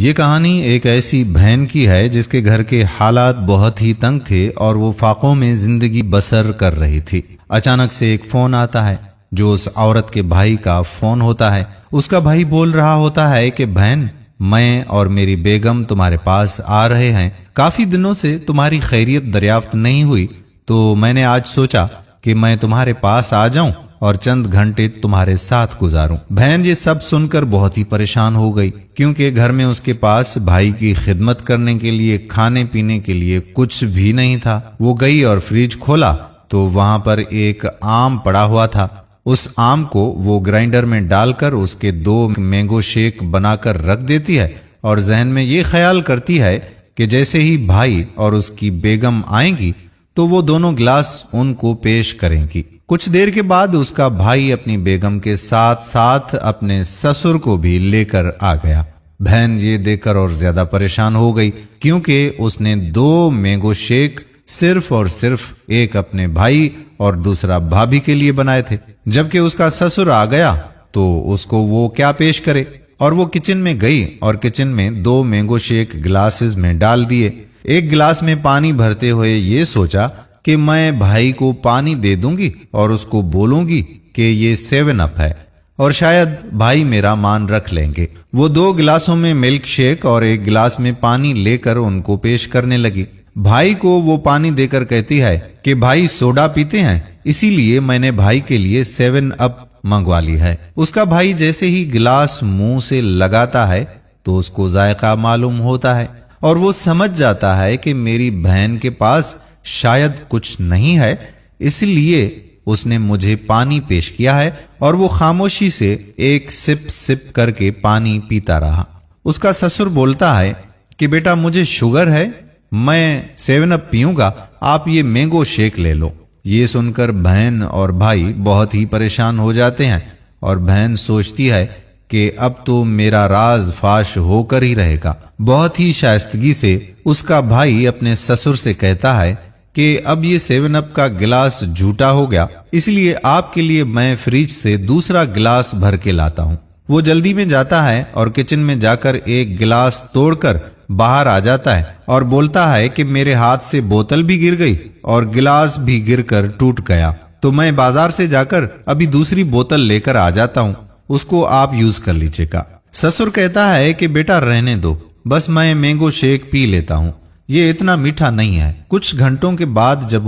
یہ کہانی ایک ایسی بہن کی ہے جس کے گھر کے حالات بہت ہی تنگ تھے اور وہ فاقوں میں زندگی بسر کر رہی تھی۔ اچانک سے ایک فون آتا ہے جو اس عورت کے بھائی کا فون ہوتا ہے۔ اس کا بھائی بول رہا ہوتا ہے کہ بہن، میں اور میری بیگم تمہارے پاس آ رہے ہیں۔ کافی دنوں سے تمہاری خیریت دریافت نہیں ہوئی تو میں نے آج سوچا کہ میں تمہارے پاس آ جاؤں اور چند گھنٹے تمہارے ساتھ گزاروں۔ بہن یہ سب سن کر بہت ہی پریشان ہو گئی، کیونکہ گھر میں اس کے پاس بھائی کی خدمت کرنے کے لیے کھانے پینے کے لیے کچھ بھی نہیں تھا۔ وہ گئی اور فریج کھولا تو وہاں پر ایک آم پڑا ہوا تھا۔ اس آم کو وہ گرائنڈر میں ڈال کر اس کے 2 مینگو شیک بنا کر رکھ دیتی ہے اور ذہن میں یہ خیال کرتی ہے کہ جیسے ہی بھائی اور اس کی بیگم آئیں گی تو وہ دونوں گلاس ان کو پیش کریں گی۔ کچھ دیر کے بعد اس کا بھائی اپنی بیگم کے ساتھ ساتھ اپنے سسر کو بھی لے کر آ گیا۔ بہن یہ دیکھ کر اور زیادہ پریشان ہو گئی، کیونکہ اس نے 2 مینگو شیک صرف اور صرف ایک اپنے بھائی اور دوسرا بھابھی کے لیے بنائے تھے، جبکہ اس کا سسر آ گیا تو اس کو وہ کیا پیش کرے۔ اور وہ کچن میں گئی اور کچن میں 2 مینگو شیک گلاسز میں ڈال دیے۔ ایک گلاس میں پانی بھرتے ہوئے یہ سوچا کہ میں بھائی کو پانی دے دوں گی اور اس کو بولوں گی کہ یہ 7 اپ ہے اور شاید بھائی میرا مان رکھ لیں گے۔ وہ 2 گلاسوں میں ملک شیک اور ایک گلاس میں پانی لے کر ان کو پیش کرنے لگی۔ بھائی کو وہ پانی دے کر کہتی ہے کہ بھائی سوڈا پیتے ہیں، اسی لیے میں نے بھائی کے لیے 7 اپ منگوا لی ہے۔ اس کا بھائی جیسے ہی گلاس منہ سے لگاتا ہے تو اس کو ذائقہ معلوم ہوتا ہے اور وہ سمجھ جاتا ہے کہ میری بہن کے پاس شاید کچھ نہیں ہے، اس لیے اس نے مجھے پانی پیش کیا ہے، اور وہ خاموشی سے ایک سپ کر کے پانی پیتا رہا۔ اس کا سسر بولتا ہے کہ بیٹا مجھے شوگر ہے، میں 7 اپ پیوں گا، آپ یہ مینگو شیک لے لو۔ یہ سن کر بہن اور بھائی بہت ہی پریشان ہو جاتے ہیں اور بہن سوچتی ہے کہ اب تو میرا راز فاش ہو کر ہی رہے گا۔ بہت ہی شائستگی سے اس کا بھائی اپنے سسر سے کہتا ہے کہ اب یہ 7 اپ کا گلاس جھوٹا ہو گیا، اس لیے آپ کے لیے میں فریج سے دوسرا گلاس بھر کے لاتا ہوں۔ وہ جلدی میں جاتا ہے اور کچن میں جا کر ایک گلاس توڑ کر باہر آ جاتا ہے اور بولتا ہے کہ میرے ہاتھ سے بوتل بھی گر گئی اور گلاس بھی گر کر ٹوٹ گیا، تو میں بازار سے جا کر ابھی دوسری بوتل لے کر آ جاتا ہوں، اس کو آپ یوز کر لیجیے گا۔ سسر کہتا ہے کہ بیٹا رہنے دو، بس میں مینگو شیک پی لیتا ہوں، یہ اتنا میٹھا نہیں ہے۔ کچھ گھنٹوں کے بعد جب